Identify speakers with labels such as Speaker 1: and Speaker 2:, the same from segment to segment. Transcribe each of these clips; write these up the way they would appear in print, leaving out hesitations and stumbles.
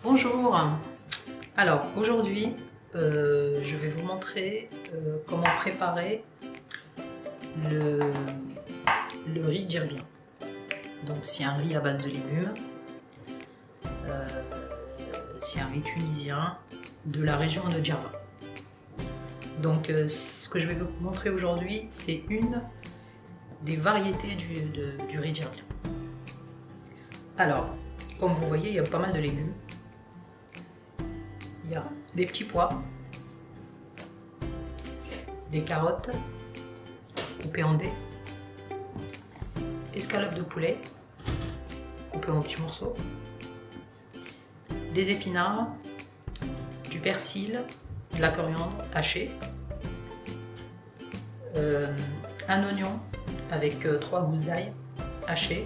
Speaker 1: Bonjour. Alors aujourd'hui je vais vous montrer comment préparer le riz djerbia. Donc c'est un riz à base de légumes, c'est un riz tunisien de la région de Djerba. Donc ce que je vais vous montrer aujourd'hui, c'est une des variétés du riz djerbia. Alors, comme vous voyez, il y a pas mal de légumes. Il y a des petits pois, des carottes coupées en dés, escalopes de poulet coupées en petits morceaux, des épinards, du persil, de la coriandre hachée, un oignon avec 3 gousses d'ail hachées,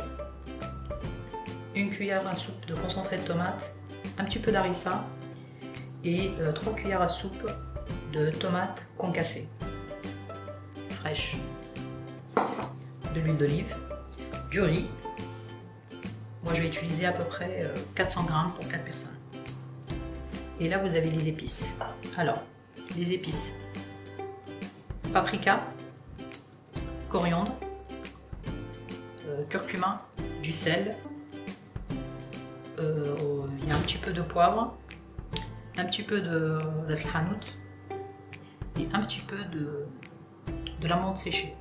Speaker 1: une cuillère à soupe de concentré de tomate, un petit peu d'harissa et 3 cuillères à soupe de tomates concassées, fraîches, de l'huile d'olive, du riz. Moi je vais utiliser à peu près 400 grammes pour 4 personnes. Et là vous avez les épices. Alors, les épices: paprika, coriandre, curcuma, du sel, il y a un petit peu de poivre, un petit peu de ras el hanout et un petit peu de l'amande séchée.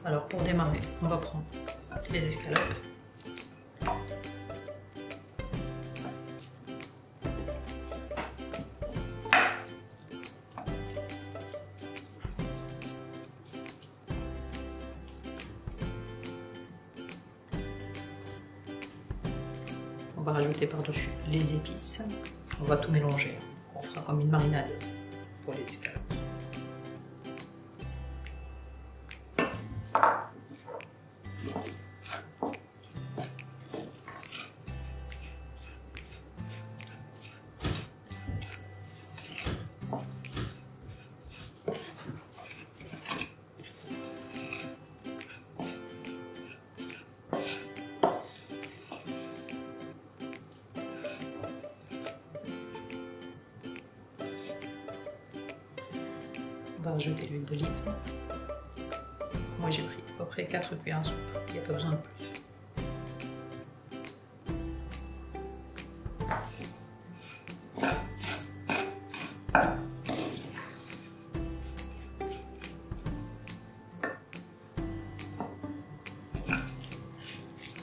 Speaker 1: Alors pour démarrer, on va prendre les escalopes. On va rajouter par-dessus les épices. On va tout mélanger. On fera comme une marinade pour les escalopes. On va rajouter l'huile d'olive. Moi j'ai pris à peu près 4 cuillères à soupe, il n'y a pas besoin de plus.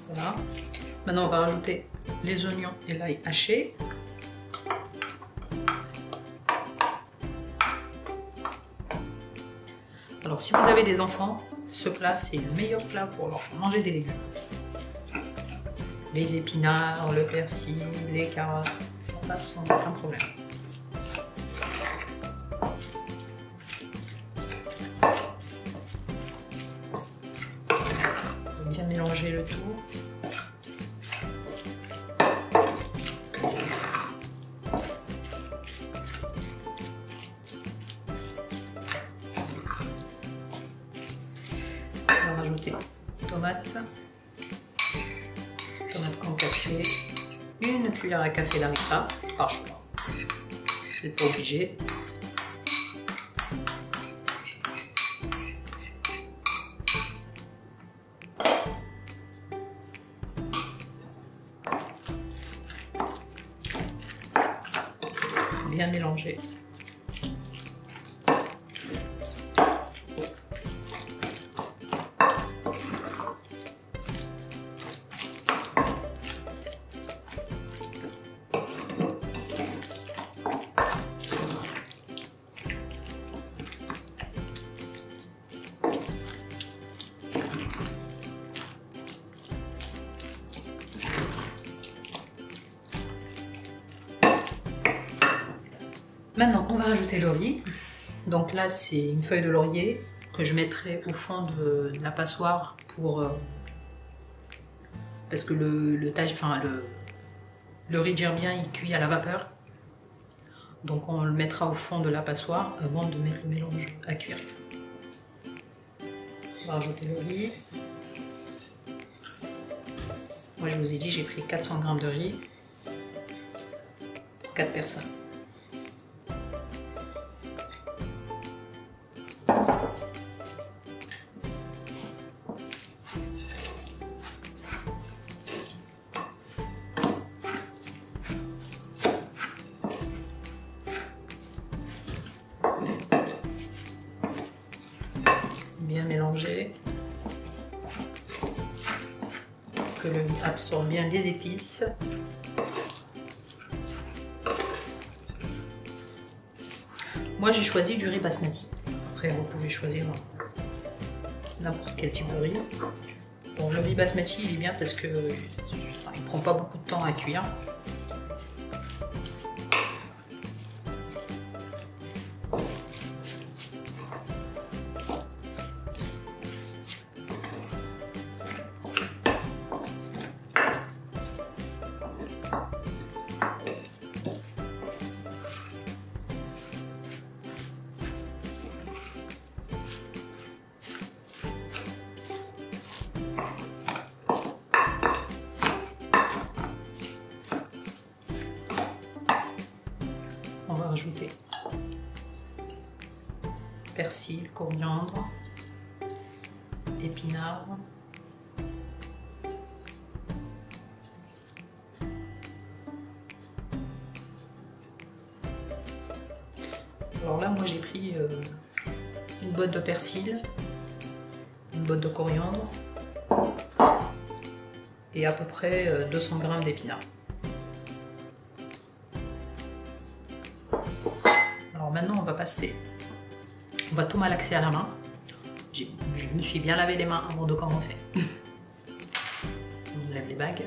Speaker 1: Voilà. Maintenant on va rajouter les oignons et l'ail haché. Alors si vous avez des enfants, ce plat c'est le meilleur plat pour leur faire manger des légumes. Les épinards, le persil, les carottes, ça passe sans aucun problème. Bien mélanger le tout. On va rajouter tomates concassées, une cuillère à café d'harissa par choix. Vous n'êtes pas obligé. Bien mélanger. Maintenant, on va rajouter le riz. Donc là, c'est une feuille de laurier que je mettrai au fond de la passoire pour parce que le riz djerbia il cuit à la vapeur. Donc on le mettra au fond de la passoire avant de mettre le mélange à cuire. On va rajouter le riz. Moi, je vous ai dit, j'ai pris 400 g de riz pour 4 personnes. Bien mélanger, que le riz absorbe bien les épices. Moi j'ai choisi du riz basmati. Après vous pouvez choisir n'importe quel type de riz. Bon, le riz basmati il est bien parce que il prend pas beaucoup de temps à cuire. On va rajouter persil, coriandre, épinards, alors là moi j'ai pris une botte de persil, une botte de coriandre et à peu près 200 g d'épinards. Alors maintenant on va passer, on va tout malaxer à la main. Je me suis bien lavé les mains avant de commencer. On lève les bagues.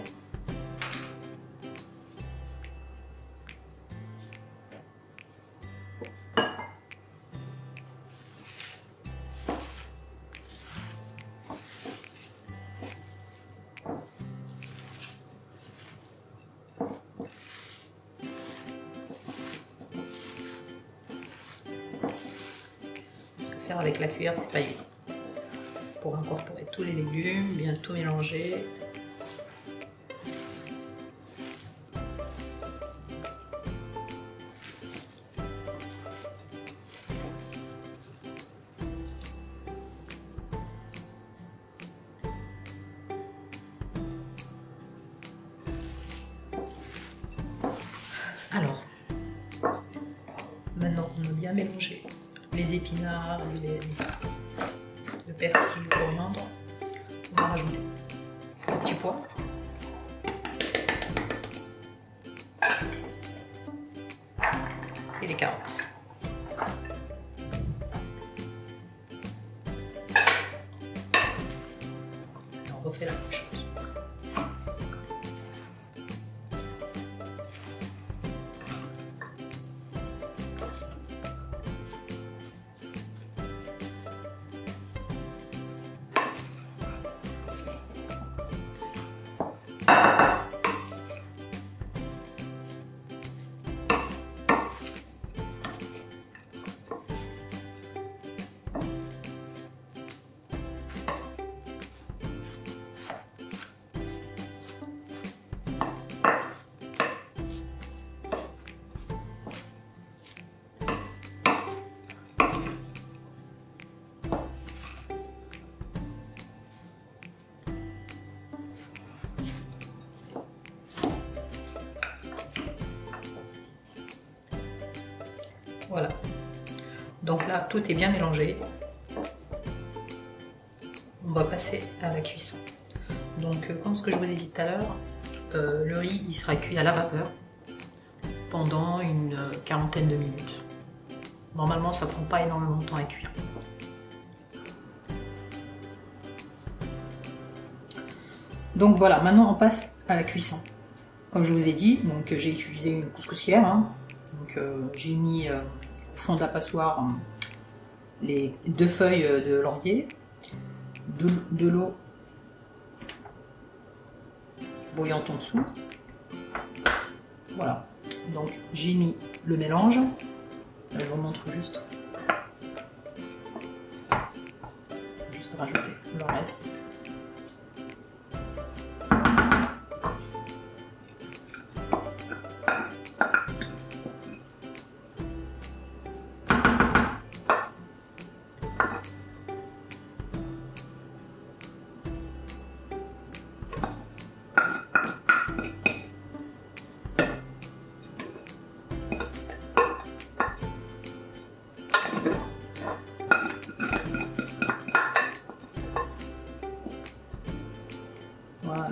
Speaker 1: Avec la cuillère, c'est pas évident. Pour incorporer tous les légumes, bien tout mélanger. Alors, maintenant on a bien mélangé les épinards, le persil, le coriandre. On va rajouter le petit pois. Et les carottes. Et on refait la même chose. Voilà. Donc là, tout est bien mélangé. On va passer à la cuisson. Donc, comme ce que je vous ai dit tout à l'heure, le riz il sera cuit à la vapeur pendant une quarantaine de minutes. Normalement, ça prend pas énormément de temps à cuire. Donc voilà, maintenant on passe à la cuisson. Comme je vous ai dit, donc j'ai utilisé une couscoussière. Hein. Donc j'ai mis au fond de la passoire les 2 feuilles de laurier, de l'eau bouillante en dessous. Voilà. Donc j'ai mis le mélange. Je vous montre juste rajouter le reste. Voilà.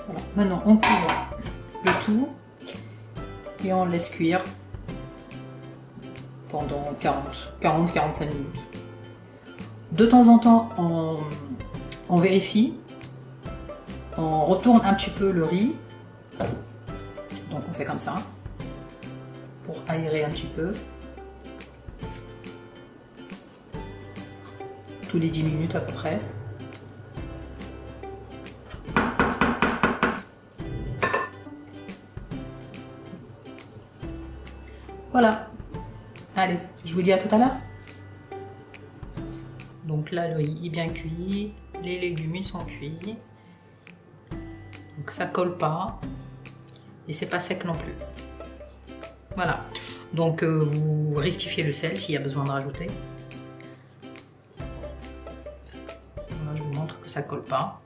Speaker 1: Voilà. Maintenant, on couvre le tout et on laisse cuire pendant 40-45 minutes. De temps en temps, on vérifie, on retourne un petit peu le riz. Donc on fait comme ça, pour aérer un petit peu. Tous les 10 minutes à peu près. Voilà. Allez, je vous dis à tout à l'heure. Donc là, le riz est bien cuit, les légumes ils sont cuits. Donc ça colle pas et c'est pas sec non plus. Voilà. Donc vous rectifiez le sel s'il y a besoin de rajouter. Voilà, je vous montre que ça colle pas.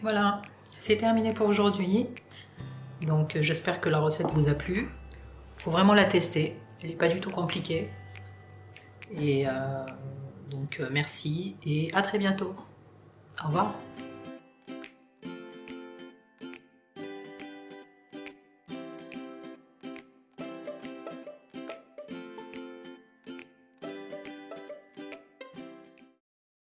Speaker 1: Voilà, c'est terminé pour aujourd'hui. Donc j'espère que la recette vous a plu. Il faut vraiment la tester. Elle n'est pas du tout compliquée. Et donc merci et à très bientôt. Au revoir.